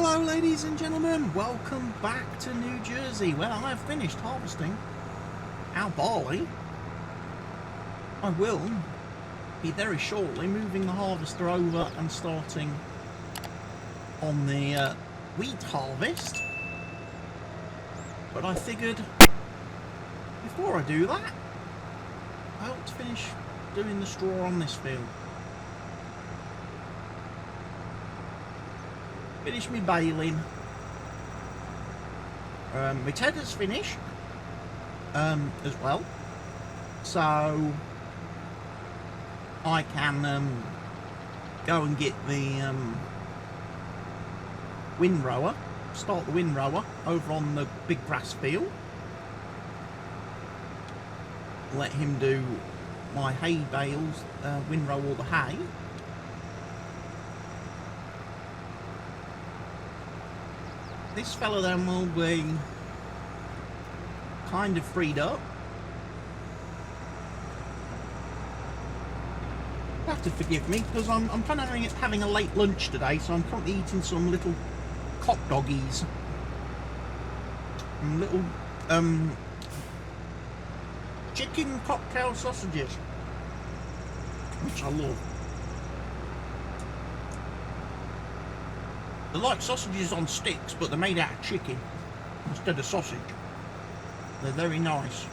Hello ladies and gentlemen, welcome back to New Jersey, where I have finished harvesting our barley. I will be very shortly moving the harvester over and starting on the wheat harvest. But I figured before I do that, I ought to finish doing the straw on this field. Finish me baling. My tedder's finished as well, so I can go and get the windrower, start the windrower over on the big grass field. Let him do my hay bales, windrow all the hay. This fella then will be kind of freed up. You have to forgive me because I'm planning on having a late lunch today, so I'm currently eating some little cock doggies. And little chicken cocktail sausages, which I love. They're like sausages on sticks, but they're made out of chicken instead of sausage. They're very nice.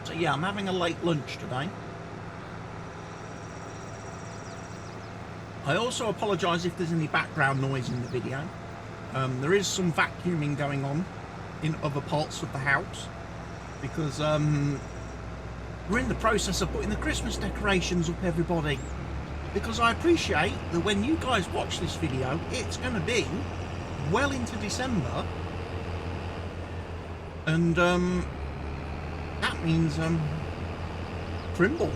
So yeah, I'm having a late lunch today. I also apologise if there's any background noise in the video. There is some vacuuming going on in other parts of the house because we're in the process of putting the Christmas decorations up, everybody. Because I appreciate that when you guys watch this video, it's going to be well into December, and that means Crimble.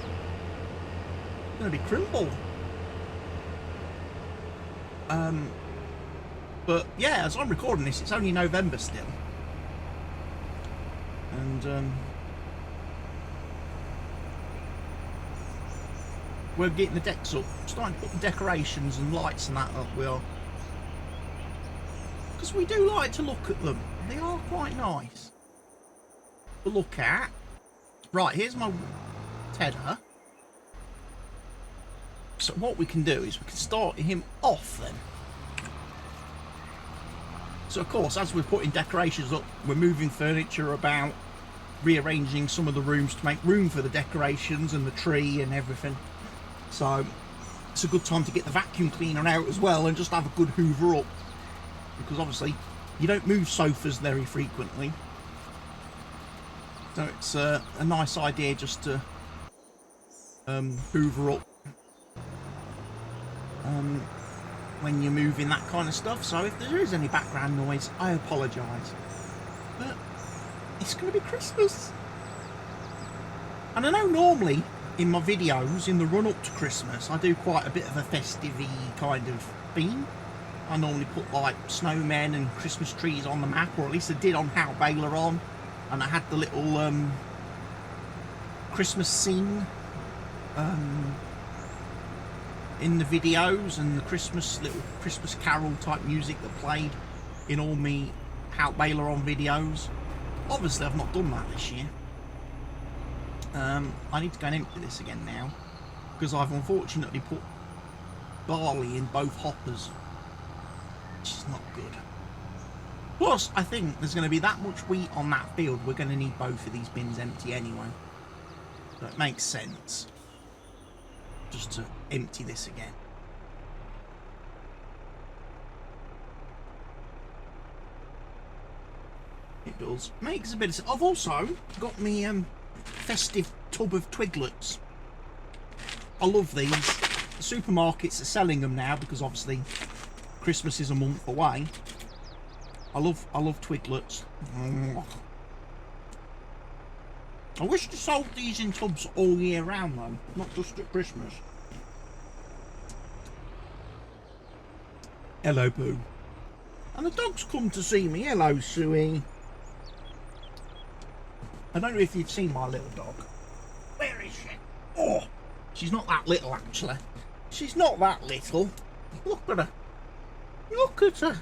It's going to be Crimble. But yeah, as I'm recording this, it's only November still, and we're getting the decks up, starting to put the decorations and lights and that up, we are. Because we do like to look at them. They are quite nice to look at. Right, here's my tedder. So what we can do is we can start him off then. So of course, as we're putting decorations up, we're moving furniture about, rearranging some of the rooms to make room for the decorations and the tree and everything. So it's a good time to get the vacuum cleaner out as well and just have a good hoover up, because obviously you don't move sofas very frequently, so it's a nice idea just to hoover up when you're moving that kind of stuff. So if there is any background noise, I apologise, but it's going to be Christmas. And I know normally in my videos in the run up to Christmas I do quite a bit of a festive-y kind of theme. I normally put like snowmen and Christmas trees on the map, or at least I did on How Baylor On, and I had the little Christmas scene in the videos, and the little Christmas carol type music that played in all me How Baylor On videos. Obviously I've not done that this year. I need to go and empty this again now, because I've unfortunately put barley in both hoppers, which is not good. Plus, I think there's going to be that much wheat on that field, we're going to need both of these bins empty anyway. So it makes sense just to empty this again. It does. Makes a bit of... I've also got me festive tub of Twiglets. I love these. The supermarkets are selling them now because obviously Christmas is a month away. I love Twiglets. I wish they sold these in tubs all year round though, not just at Christmas. Hello, Boo. And the dog's come to see me. Hello, Suey. I don't know if you've seen my little dog. Where is she? Oh, she's not that little actually. She's not that little. Look at her. Look at her.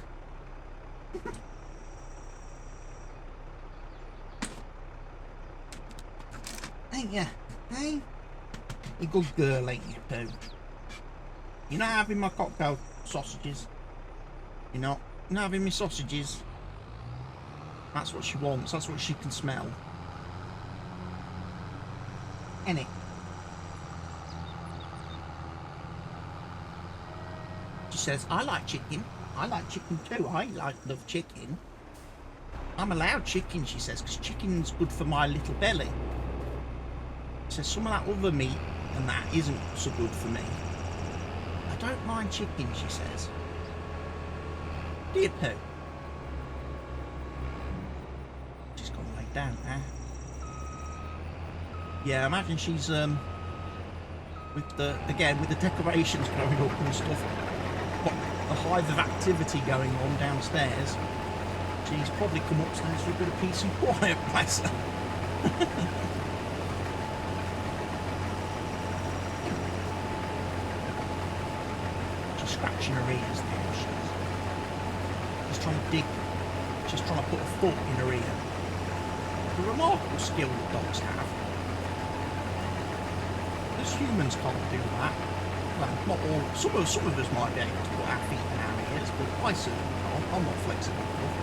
Ain't ya? Hey? You good girl, ain't you, Pooh? You're not having my cocktail sausages. You're not having my sausages. That's what she wants. That's what she can smell. Ain't it? She says, I like chicken. I like chicken too. Love chicken. I'm allowed chicken, she says, because chicken's good for my little belly. She says, some of that other meat and that isn't so good for me. I don't mind chicken, she says. Do you, Pooh? She's got to lay down now. Yeah, I imagine she's with the decorations going up and stuff, got a hive of activity going on downstairs. She's probably come upstairs for a bit of peace and quiet, bless her. She's scratching her ears now. She's trying to dig. She's trying to put a foot in her ear. A remarkable skill that dogs have. As humans can't do that. Well, not all. Some of us might be able to put our feet in our ears, but I certainly can't. I'm not flexible enough.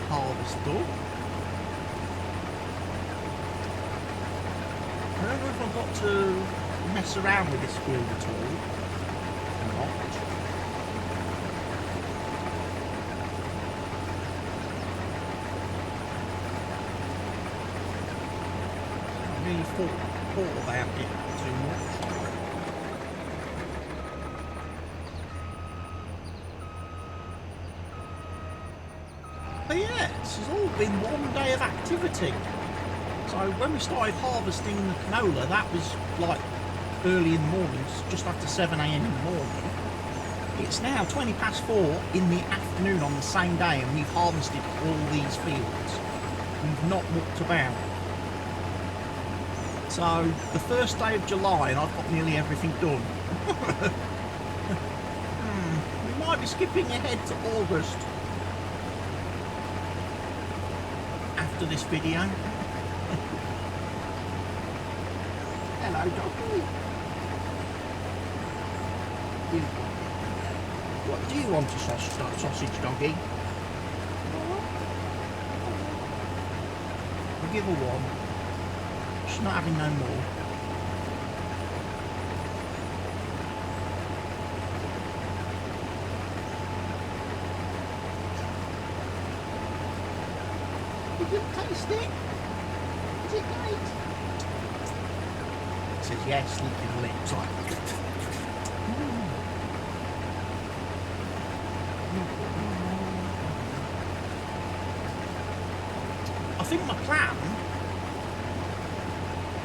Harvest done. I don't know if I've got to mess around with this field at all or not. I really thought about it too much. But yeah, this has all been one day of activity. So when we started harvesting the canola, that was like early in the morning, just after 7 AM in the morning. It's now 4:20 in the afternoon on the same day, and we've harvested all these fields. We've not mucked about. So the first day of July, and I've got nearly everything done. We might be skipping ahead to August. After this video. Hello, doggy. What do you want, a sausage doggy? We'll give her one. She's not having no more. Did you taste it? Is it great? It says yes, licking the lips like. I think my plan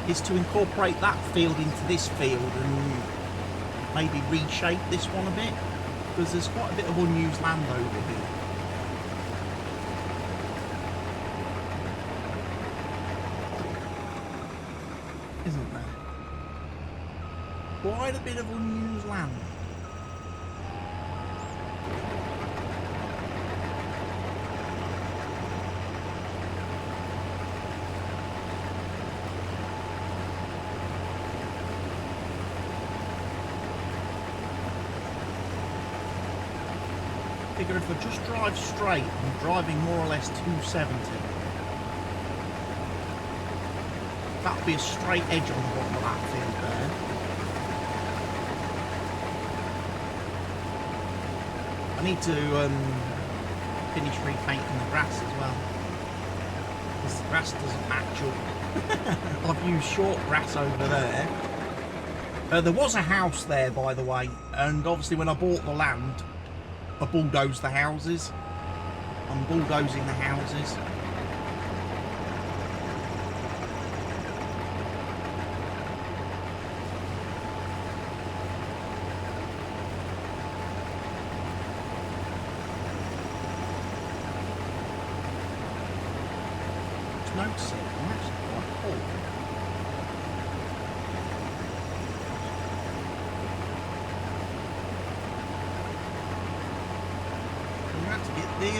is to incorporate that field into this field and maybe reshape this one a bit, because there's quite a bit of unused land over here. Isn't there? Quite a bit of unused land. Figure if I just drive straight, I'm driving more or less 270. That'll be a straight edge on the bottom of that field there. I need to finish repainting the grass as well, because the grass doesn't match up. I've used short grass over there. There was a house there, by the way, and obviously when I bought the land, I bulldozed the houses, I'm bulldozing the houses. Just noticing, I'm actually quite full. I'm going to have to get the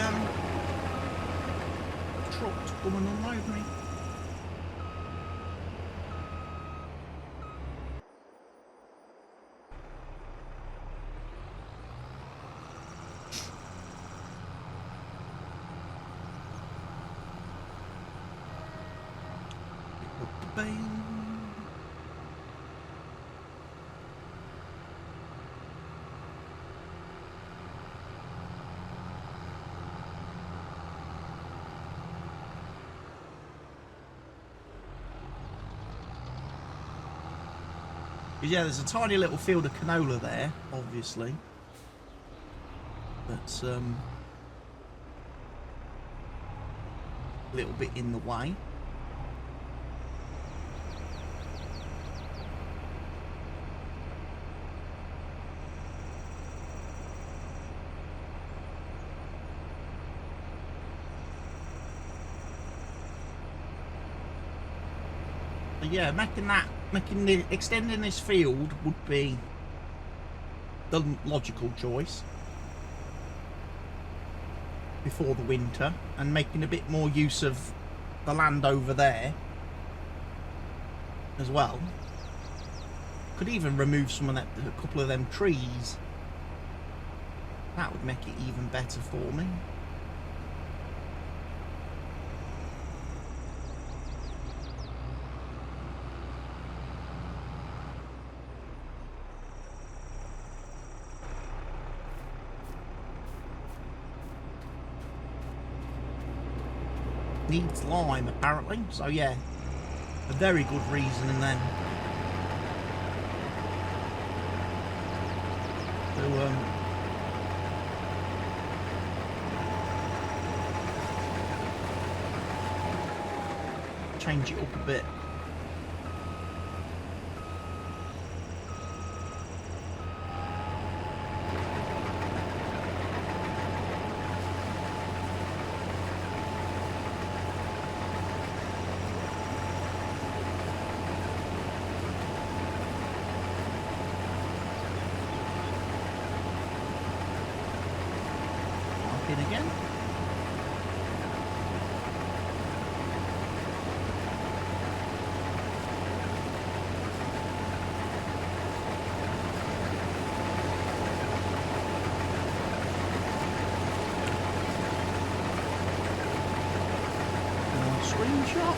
truck to come and unload me. Pick up the bean. Yeah, there's a tiny little field of canola there, obviously. That's a little bit in the way. But yeah, extending this field would be the logical choice before the winter, and making a bit more use of the land over there as well. Could even remove some of that, a couple of them trees. That would make it even better for me. Needs lime apparently, so yeah, a very good reason then to change it up a bit. In again. Screenshot.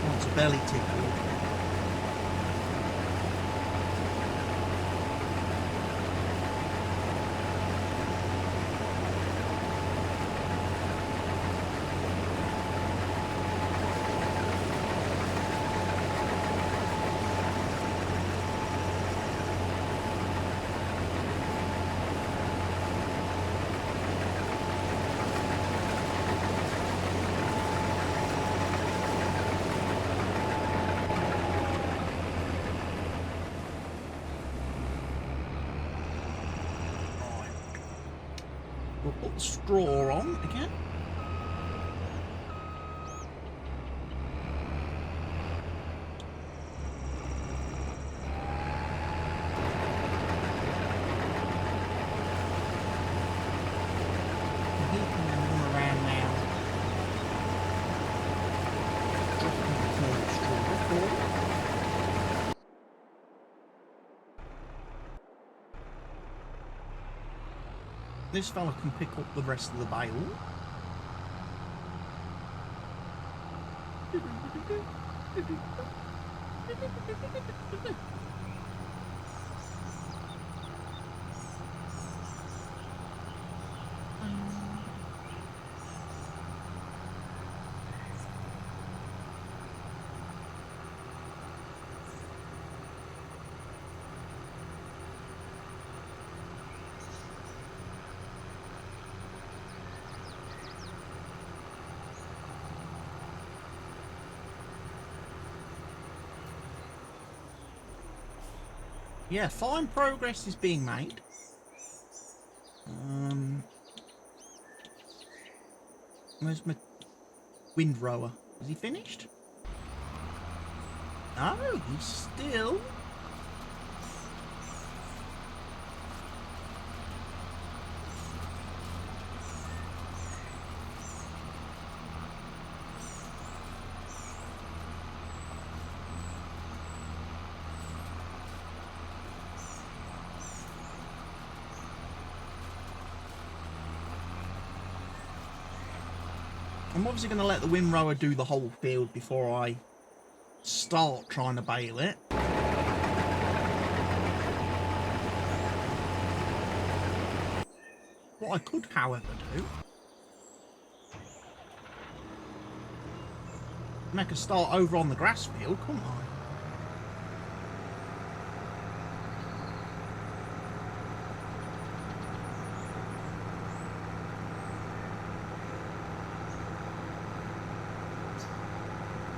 Wants a belly tickle. We'll put the straw on again. And he can then run around now. Dropping the straw forward. This fella can pick up the rest of the bale. Yeah, fine progress is being made. Where's my windrower? Is he finished? No, he's still... I'm obviously going to let the windrower do the whole field before I start trying to bale it. What I could, however, do... make a start over on the grass field, couldn't I?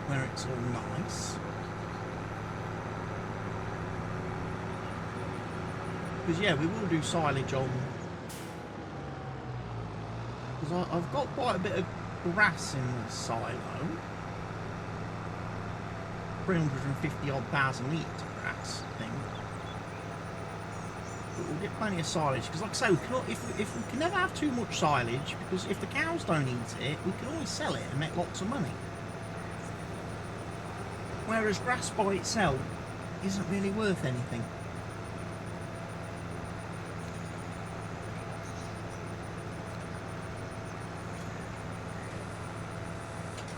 Where it's all nice. Because yeah, we will do silage on... because I've got quite a bit of grass in the silo. 350 odd thousand litres of grass, I think. But we'll get plenty of silage, because like I say, we cannot, if we can never have too much silage, because if the cows don't eat it, we can always sell it and make lots of money. Whereas grass by itself isn't really worth anything.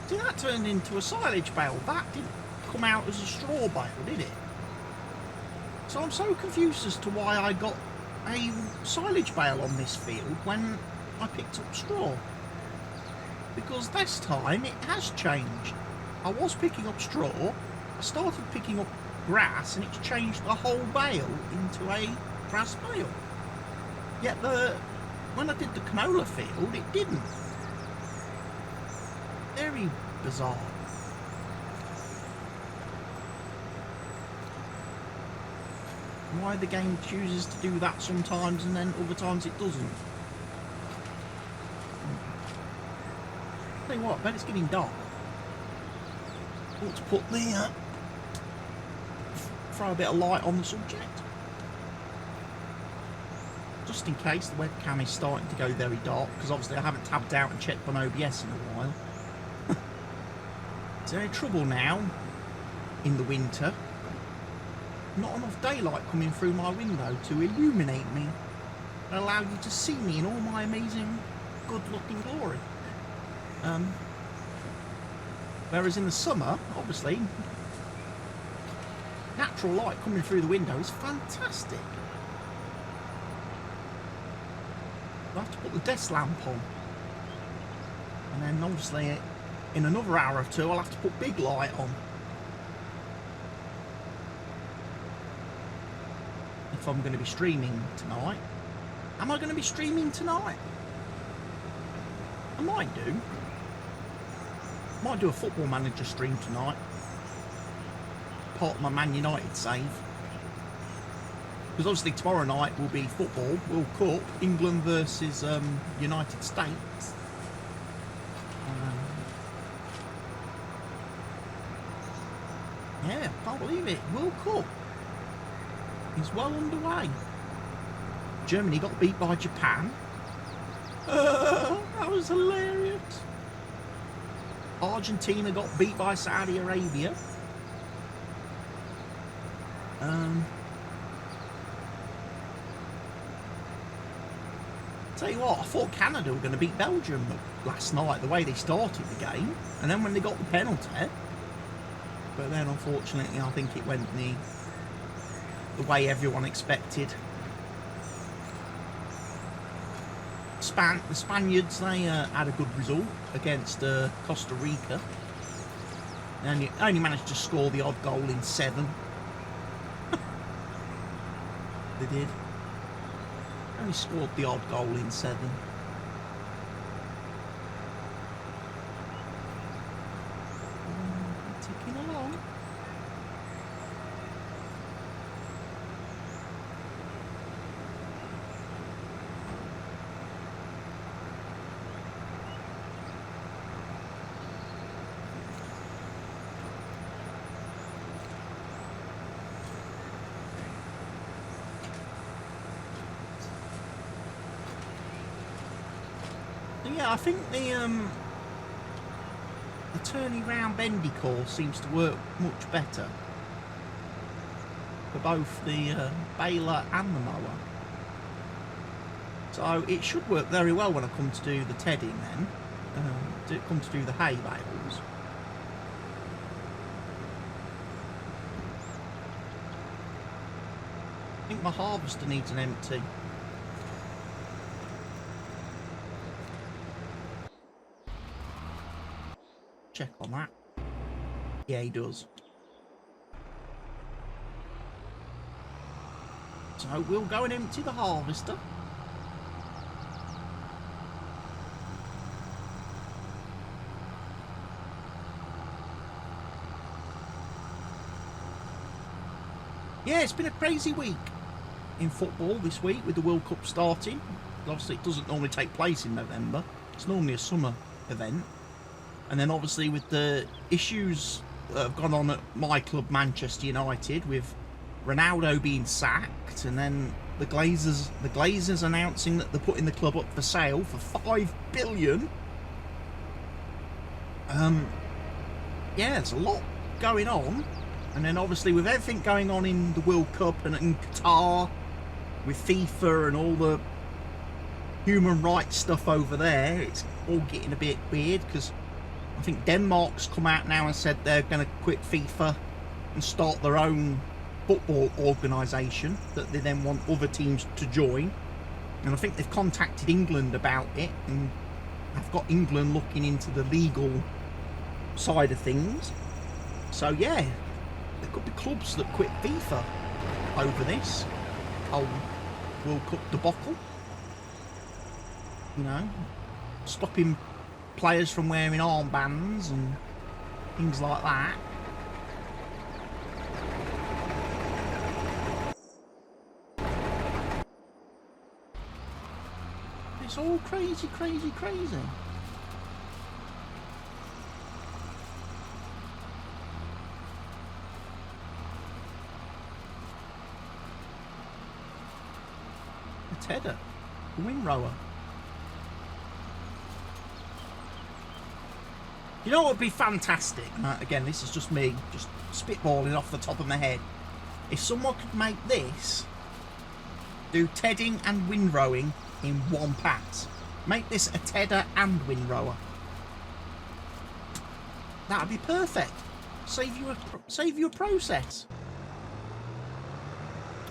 See, that turned into a silage bale. That didn't come out as a straw bale, did it? So I'm so confused as to why I got a silage bale on this field when I picked up straw. Because this time it has changed. I was picking up straw, I started picking up grass, and it's changed the whole bale into a grass bale. Yet when I did the canola field, it didn't. Very bizarre. Why the game chooses to do that sometimes and then other times it doesn't. Tell you what, I bet it's getting dark. To put the throw a bit of light on the subject, just in case the webcam is starting to go very dark, because obviously I haven't tabbed out and checked on OBS in a while. Is there any trouble now in the winter? Not enough daylight coming through my window to illuminate me and allow you to see me in all my amazing good looking glory. Whereas in the summer, obviously, natural light coming through the window is fantastic. I'll have to put the desk lamp on. And then obviously, in another hour or two, I'll have to put big light on. If I'm going to be streaming tonight. Am I going to be streaming tonight? I might do. Might do a Football Manager stream tonight. Part of my Man United save. Because obviously tomorrow night will be football, World Cup, England versus United States. Yeah, can't believe it. World Cup is well underway. Germany got beat by Japan. That was hilarious. Argentina got beat by Saudi Arabia. Tell you what, I thought Canada were going to beat Belgium last night, the way they started the game. And then when they got the penalty, but then unfortunately I think it went the way everyone expected. The Spaniards, they had a good result against Costa Rica. And only managed to score the odd goal in 7. They did. Only scored the odd goal in 7. Ticking along. Yeah, I think the turning round bendy course seems to work much better for both the baler and the mower. So it should work very well when I come to do the tedding then, come to do the hay bales. I think my harvester needs an empty. Check on that. Yeah, he does. So we'll go and empty the harvester. Yeah, it's been a crazy week in football this week with the World Cup starting. Obviously it doesn't normally take place in November. It's normally a summer event. And then obviously with the issues that have gone on at my club, Manchester United, with Ronaldo being sacked, and then the Glazers announcing that they're putting the club up for sale for $5 billion. Yeah, there's a lot going on. And then obviously with everything going on in the World Cup and in Qatar, with FIFA and all the human rights stuff over there, it's all getting a bit weird, because I think Denmark's come out now and said they're going to quit FIFA and start their own football organisation that they then want other teams to join. And I think they've contacted England about it, and I've got England looking into the legal side of things. So yeah, there could be clubs that quit FIFA over this whole World Cup debacle. You know, stopping players from wearing armbands and things like that. It's all crazy, crazy, crazy. The tedder, the windrower. You know what would be fantastic? Again, this is just me, just spitballing off the top of my head. If someone could make this, do tedding and windrowing in one pass. Make this a tedder and windrower. That'd be perfect. Save you a process.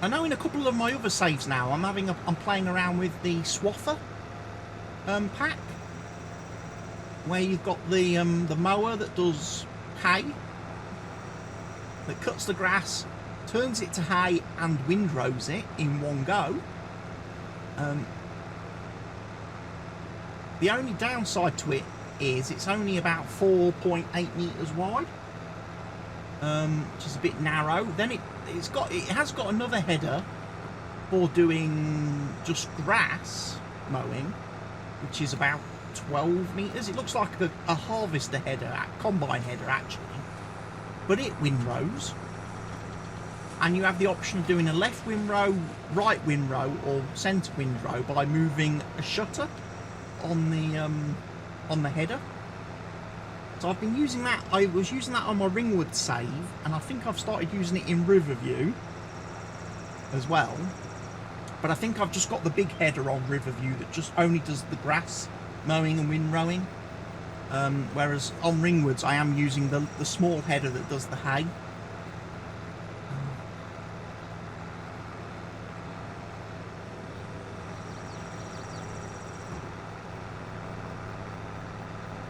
I know in a couple of my other saves now, I'm playing around with the swather pack, where you've got the mower that does hay, that cuts the grass, turns it to hay, and windrows it in one go. The only downside to it is it's only about 4.8 meters wide, which is a bit narrow. Then it has got another header for doing just grass mowing, which is about 12 metres. It looks like a harvester header, a combine header actually, but it windrows. And you have the option of doing a left windrow, right windrow, or centre windrow by moving a shutter on the header. So I've been using that. I was using that on my Ringwood save, and I think I've started using it in Riverview as well. But I think I've just got the big header on Riverview that just only does the grass mowing and windrowing. Whereas on Ringwoods I am using the small header that does the hay.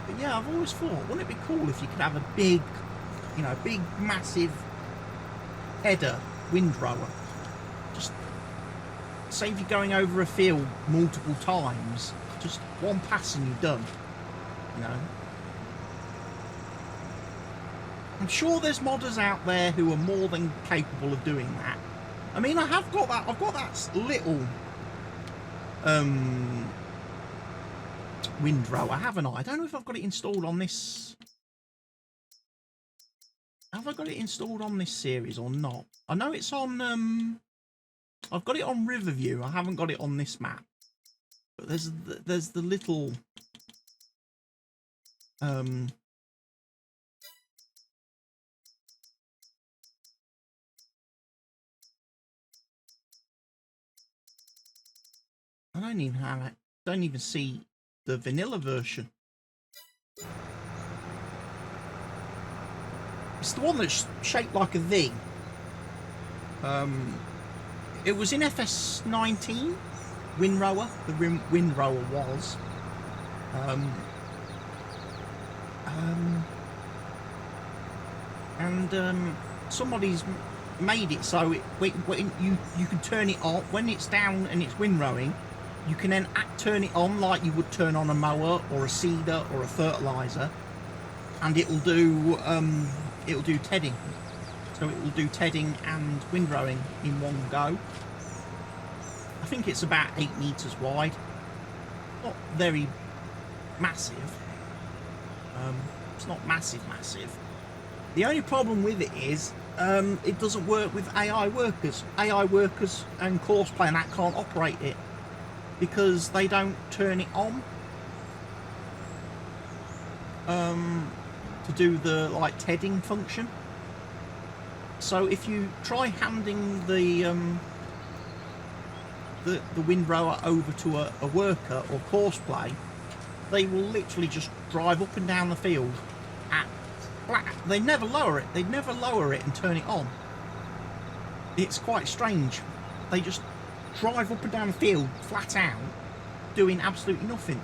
But yeah, I've always thought, wouldn't it be cool if you could have a big, big massive header windrower? Just save you going over a field multiple times. Just one pass and you're done. I'm sure there's modders out there who are more than capable of doing that. I mean, I've got that little windrower, haven't I? I don't know if I've got it installed on this. Have I got it installed on this series or not? I know it's on. I've got it on Riverview. I haven't got it on this map. But there's the little I don't even have it. Don't even see the vanilla version. It's the one that's shaped like a V. It was in FS19. Windrower, the windrower was. Somebody's made it so you can turn it on when it's down and it's windrowing. You can then turn it on like you would turn on a mower or a seeder or a fertilizer, and it'll do tedding. So it will do tedding and windrowing in one go. I think it's about 8 meters wide. Not very massive. It's not massive. The only problem with it is it doesn't work with AI workers. AI workers and courseplay and that can't operate it because they don't turn it on to do the tedding function. So if you try handing the windrower over to a worker or courseplay, they will literally just drive up and down the field at flat. They never lower it. They never lower it and turn it on. It's quite strange. They just drive up and down the field flat out, doing absolutely nothing,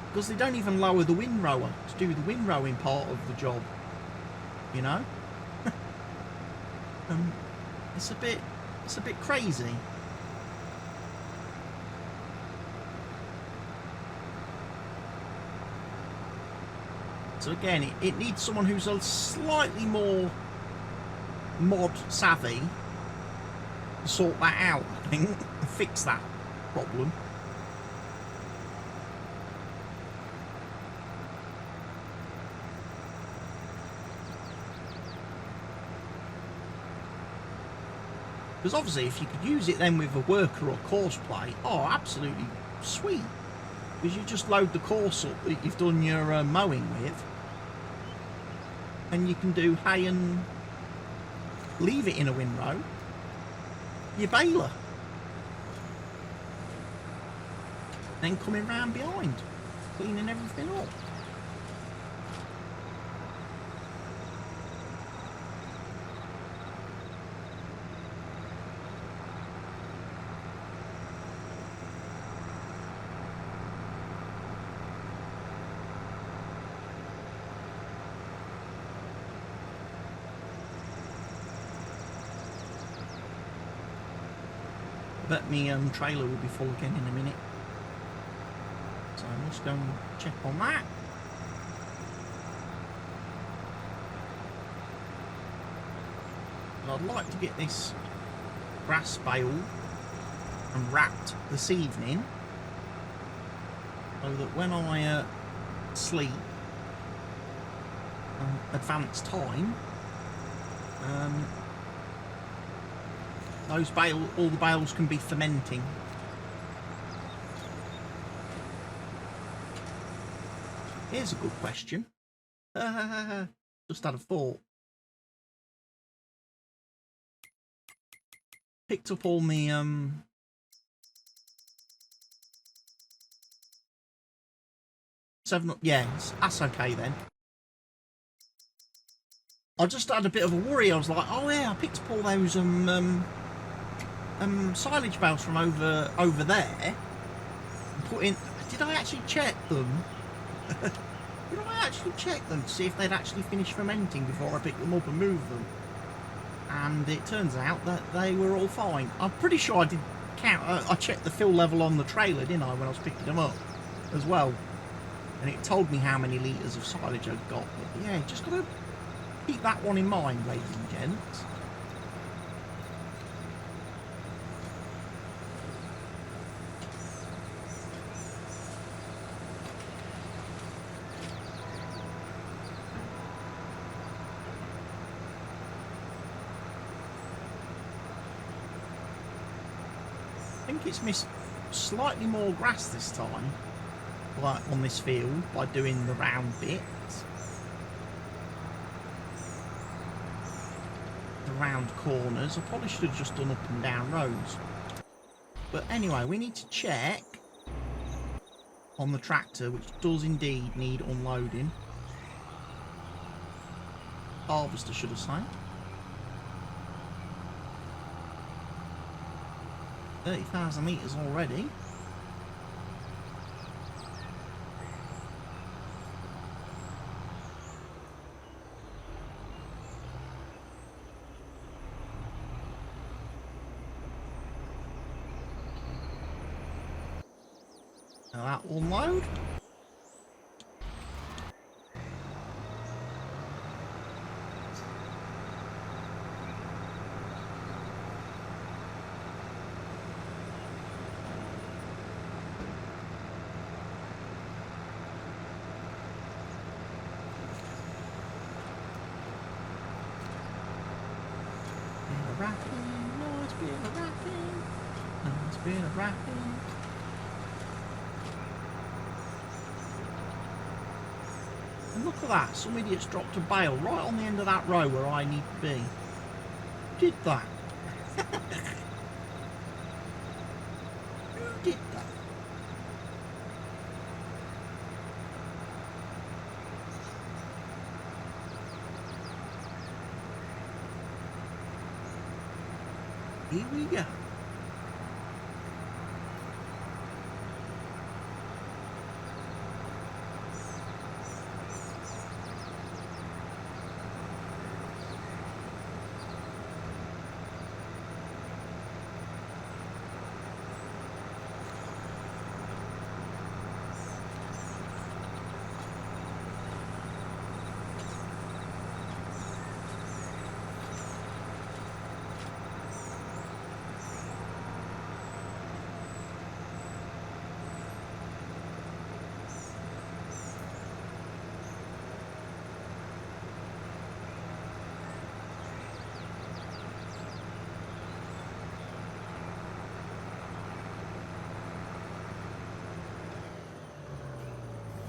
because they don't even lower the windrower to do the windrowing part of the job. It's a bit crazy. So again, it needs someone who's a slightly more mod savvy to sort that out, I think, and fix that problem. Because obviously if you could use it then with a worker or courseplay, oh, absolutely sweet. Because you just load the course up that you've done your mowing with, and you can do hay and leave it in a windrow. Your baler. Then coming round behind, cleaning everything up. But my trailer will be full again in a minute, so I must go and check on that. But I'd like to get this grass bale and wrapped this evening, so that when I sleep advance time, all the bales can be fermenting. Here's a good question. Just had a thought. Picked up all the yes, that's okay then. I just had a bit of a worry. I was like, oh yeah, I picked up all those silage bales from over there and put in. Did I actually check them? Did I actually check them to see if they'd actually finished fermenting before I picked them up and moved them? And it turns out that they were all fine. I'm pretty sure I did count. I checked the fill level on the trailer, didn't I, when I was picking them up as well? And it told me how many litres of silage I'd got. But yeah, just got to keep that one in mind, ladies and gents. I think it's missed slightly more grass this time, like on this field, by doing the round bits. The round corners. I probably should have just done up and down rows. But anyway, we need to check on the tractor, which does indeed need unloading. Harvester, should have said. 30,000 litres already. Now that will load. Wrapping. And look at that, some idiot's dropped a bale right on the end of that row where I need to be. Who did that? Who did that? Here we go.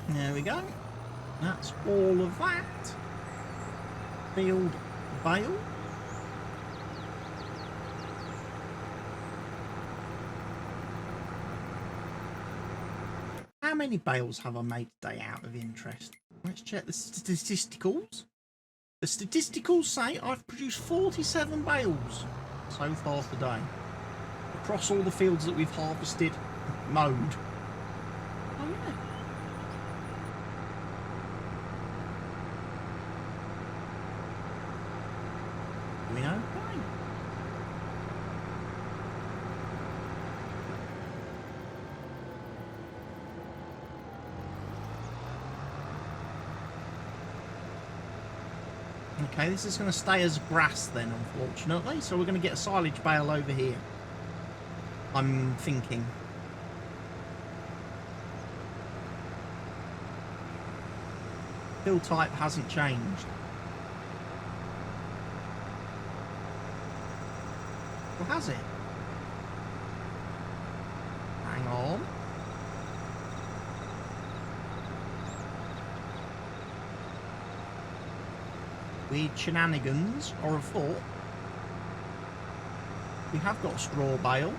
There we go. That's all of that. Field bale. How many bales have I made today out of interest? Let's check the statisticals. The statisticals say I've produced 47 bales so far today. Across all the fields that we've harvested, mowed. Oh yeah. We know? Fine. Okay, this is going to stay as grass then, unfortunately. So we're going to get a silage bale over here. I'm thinking. Fill type hasn't changed. Or has it? Hang on. Weird shenanigans are afoot. We have got straw bale.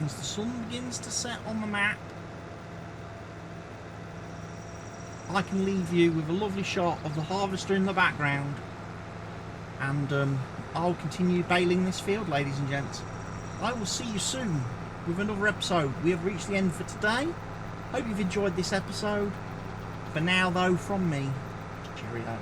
As the sun begins to set on the map, I can leave you with a lovely shot of the harvester in the background, and I'll continue baling this field, ladies and gents. I will see you soon with another episode. We have reached the end for today. Hope you've enjoyed this episode. For now though, from me, cheerio.